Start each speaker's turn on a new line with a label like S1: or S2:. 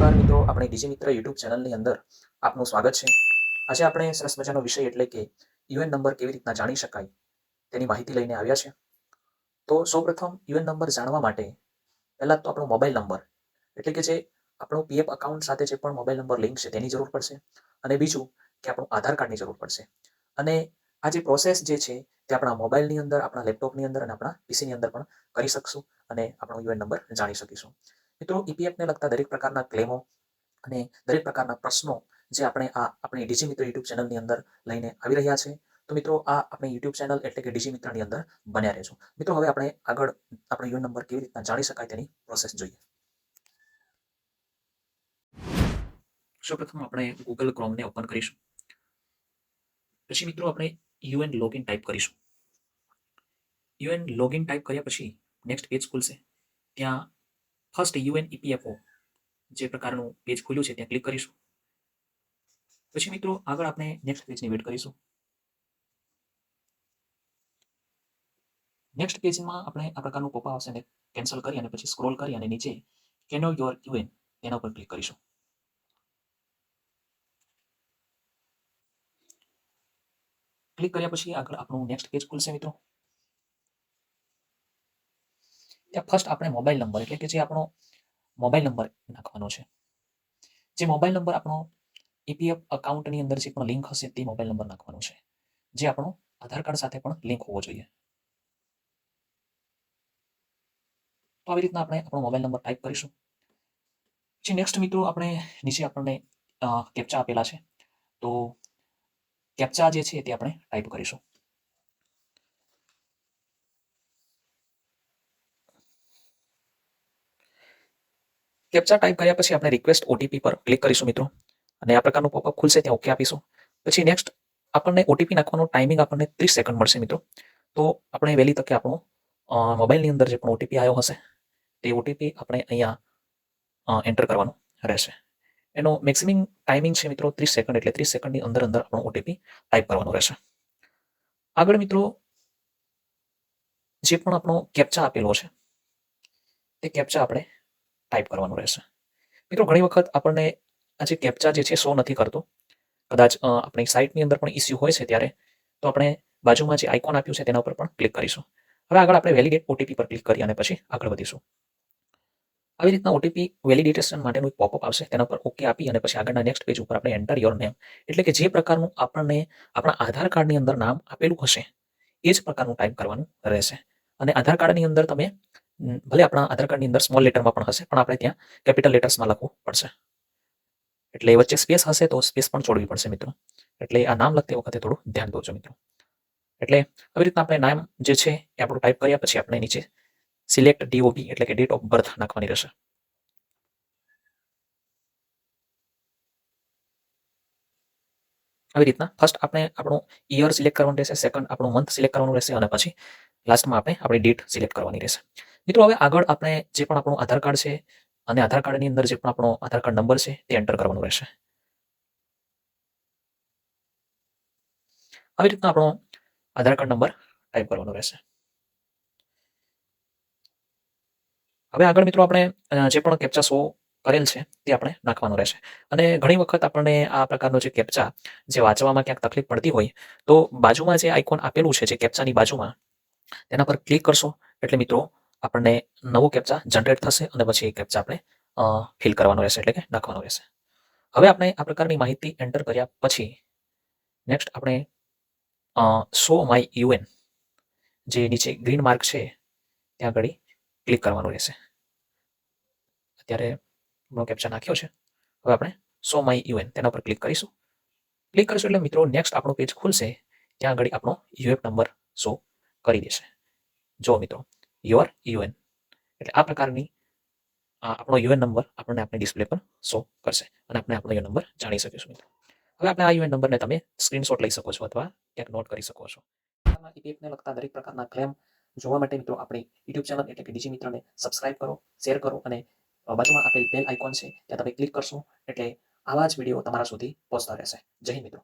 S1: નમસ્કાર મિત્રો, આપણી ડીજી મિત્ર યુટ્યુબ ચેનલની અંદર આપનું સ્વાગત છે. આજે આપણે સરસ મજાનો વિષય એટલે કે યુએન નંબર કેવી રીતના જાણી શકાય તેની માહિતી લઈને આવ્યા છે. તો સૌપ્રથમ યુએન નંબર જાણવા માટે પહેલાં તો આપણો મોબાઈલ નંબર એટલે કે જે આપણો પીએફ અકાઉન્ટ સાથે જે પણ મોબાઈલ નંબર લિંક છે તેની જરૂર પડશે. અને બીજું કે આપણું આધાર કાર્ડની જરૂર પડશે. અને આ જે પ્રોસેસ જે છે તે આપણા મોબાઈલની અંદર, આપણા લેપટોપની અંદર અને આપણા પીસીની અંદર પણ કરી શકશું અને આપણો યુએન નંબર જાણી શકીશું. મિત્રો, ઈપીએફને લગતા દરેક પ્રકારના ક્લેમો અને દરેક પ્રકારના પ્રશ્નો જે આપણે આપણી ડીજી મિત્ર યુટ્યુબ ચેનલની અંદર લઈને આવી રહ્યા છે. તો મિત્રો, આ આપણી યુટ્યુબ ચેનલ એટલે કે ડીજી મિત્રની અંદર બન્યા રહેજો. મિત્રો, હવે આપણે આગળ આપણો યુએન નંબર કેવી રીતના જાણી શકાય તેની પ્રોસેસ જોઈએ. સૌપ્રથમ આપણે ગૂગલ ક્રોમને ઓપન કરીશું. પછી મિત્રો આપણે યુએન લોગિન ટાઈપ કરીશું. યુએન લોગિન ટાઈપ કર્યા પછી નેક્સ્ટ પેજ ખુલશે. ત્યાં ફર્સ્ટ યુએન ઈપીએફઓ જે પ્રકારનું પેજ ખુલ્યું છે ત્યાં ક્લિક કરીશું. પછી મિત્રો આગળ આપણે નેક્સ્ટ પેજની વેટ કરીશું. નેક્સ્ટ પેજમાં આપણે આ પ્રકારનું પોપ આવશે ને કેન્સલ કરી અને પછી સ્ક્રોલ કરી અને નીચે કેનો યોર યુએન તેના ઉપર ક્લિક કરીશું. ક્લિક કર્યા પછી આગળ આપણું નેક્સ્ટ પેજ ખુલશે મિત્રો. ત્યાં ફર્સ્ટ આપણે મોબાઈલ નંબર એટલે કે જે આપણો મોબાઈલ નંબર નાખવાનો છે. જે મોબાઈલ નંબર આપણો ઈપીએફ અકાઉન્ટની અંદર જે પણ લિંક હશે તે મોબાઈલ નંબર નાખવાનો છે, જે આપણો આધાર કાર્ડ સાથે પણ લિંક હોવો જોઈએ. તો આવી રીતના આપણે આપણો મોબાઈલ નંબર ટાઈપ કરીશું. પછી નેક્સ્ટ મિત્રો આપણે નીચે આપણને કેપ્ચા આપેલા છે, તો કેપ્ચા જે છે તે આપણે ટાઈપ કરીશું. કેપ્ચા ટાઈપ કર્યા પછી આપણે રિક્વેસ્ટ ઓટીપી પર ક્લિક કરીશું મિત્રો, અને આ પ્રકારનું પોપઅપ ખુલશે ત્યાં ઓકે આપીશું. પછી નેક્સ્ટ આપણને ઓટીપી નાખવાનો ટાઈમિંગ આપણને 30 સેકન્ડ મળશે મિત્રો. તો આપણે વહેલી તકે આપણો મોબાઈલની અંદર જે પણ ઓટીપી આવ્યો હશે તે ઓટીપી આપણે અહીંયા એન્ટર કરવાનો રહેશે. એનો મેક્સિમમ ટાઈમિંગ છે મિત્રો 30 સેકન્ડ, એટલે 30 સેકન્ડની અંદર અંદર આપણો ઓટીપી ટાઈપ કરવાનો રહેશે. આગળ મિત્રો જે પણ આપણો કેપ્ચા આપેલો છે તે કેપ્ચા આપણે ટાઈપ કરવાનું રહેશે. મિત્રો ઘણી વખત આપણને આ જે કેપ્ચા જે છે શો નથી કરતો, કદાચ આપણી સાઇટની અંદર પણ ઇસ્યુ હોય છે ત્યારે તો આપણે બાજુમાં જે આઇકોન આપ્યું છે તેના ઉપર પણ ક્લિક કરીશું. હવે આગળ આપણે વેલિડેટ ઓટીપી પર ક્લિક કરી અને પછી આગળ વધીશું. આવી રીતના ઓટીપી વેલિડેશન માટેનું એક પોપઅપ આવશે, તેના પર ઓકે આપી અને પછી આગળના નેક્સ્ટ પેજ ઉપર આપણે એન્ટર યોર નેમ એટલે કે જે પ્રકારનું આપણને આપણા આધાર કાર્ડની અંદર નામ આપેલું હશે એ જ પ્રકારનું ટાઈપ કરવાનું રહેશે. અને આધાર કાર્ડની અંદર તમે ભલે આપણા આધાર કાર્ડની અંદર સ્મોલ લેટરમાં પણ હશે, પણ આપણે ત્યાં કેપિટલ લેટર્સમાં લખવું પડશે. એટલે વચ્ચે સ્પેસ હશે તો સ્પેસ પણ છોડવી પડશે મિત્રો. એટલે આ નામ લખતી વખતે થોડું ધ્યાન દોજો મિત્રો. એટલે આવી રીતના આપણે નામ જે છે એ આપણું ટાઈપ કર્યા પછી આપણે નીચે સિલેક્ટ ડીઓબી એટલે કે ડેટ ઓફ બર્થ નાખવાની રહેશે. આવી રીતના ફર્સ્ટ આપણે આપણું યર સિલેક્ટ કરવાનું રહેશે, સેકન્ડ આપણું મંથ સિલેક્ટ કરવાનું રહેશે અને પછી લાસ્ટમાં આપણે આપણી ડેટ સિલેક્ટ કરવાની રહેશે. મિત્રો હવે આગળ આપણે જે પણ આપણું આધાર કાર્ડ છે અને આધાર કાર્ડની અંદર જે પણ આપણો આધાર કાર્ડ નંબર છે તે એન્ટર કરવાનું રહેશે. આવી રીતના આપણો આધાર કાર્ડ નંબર ટાઈપ કરવાનો રહેશે. હવે આગળ મિત્રો આપણે જે પણ કેપ્ચા શો કરેલ છે તે આપણે નાખવાનું રહેશે. અને ઘણી વખત આપણને આ પ્રકારનો જે કેપ્ચા જે વાંચવામાં ક્યાંક તકલીફ પડતી હોય તો બાજુમાં જે આઇકોન આપેલું છે જે કેપ્ચાની બાજુમાં તેના પર ક્લિક કરશો એટલે મિત્રો આપણને નવો કેપ્ચા જનરેટ થશે અને પછી એ કેપ્ચા આપણે ફિલ કરવાનો રહેશે એટલે કે નાખવાનો રહેશે. હવે આપણે આ પ્રકારની માહિતી એન્ટર કર્યા પછી નેક્સ્ટ આપણે શો માય યુએન જે નીચે ગ્રીન માર્ક છે ત્યાં આગળ ક્લિક કરવાનું રહેશે. અત્યારે આપણો કેપ્ચા નાખ્યો છે. હવે આપણે શો માય યુએન તેના પર ક્લિક કરીશું. ક્લિક કરીશું એટલે મિત્રો નેક્સ્ટ આપણો પેજ ખુલશે, ત્યાં આગળ આપણો યુએફ નંબર શો કરી દેશે. જો મિત્રો યોર યુએન એટલે આ પ્રકારની આપણો યુએન નંબર આપણને આપણી ડિસ્પ્લે પર શો કરશે અને આપણે આપણો યુએન નંબર જાણી શકીશું મિત્રો. હવે આપણે આ યુએન નંબરને તમે સ્ક્રીનશોટ લઈ શકો છો અથવા ક્યાંક નોટ કરી શકો છો. ઈપીએફને લગતા દરેક પ્રકારના ક્લેમ જોવા માટે મિત્રો આપણી યુટ્યુબ ચેનલ એટલે કે ડીજી મિત્રને સબસ્ક્રાઇબ કરો, શેર કરો અને બાજુમાં આપેલ બેલ આઇકોન છે ત્યાં તમે ક્લિક કરશો એટલે આવા જ વિડીયો તમારા સુધી પહોંચતા રહેશે. જય હિન્દ મિત્રો.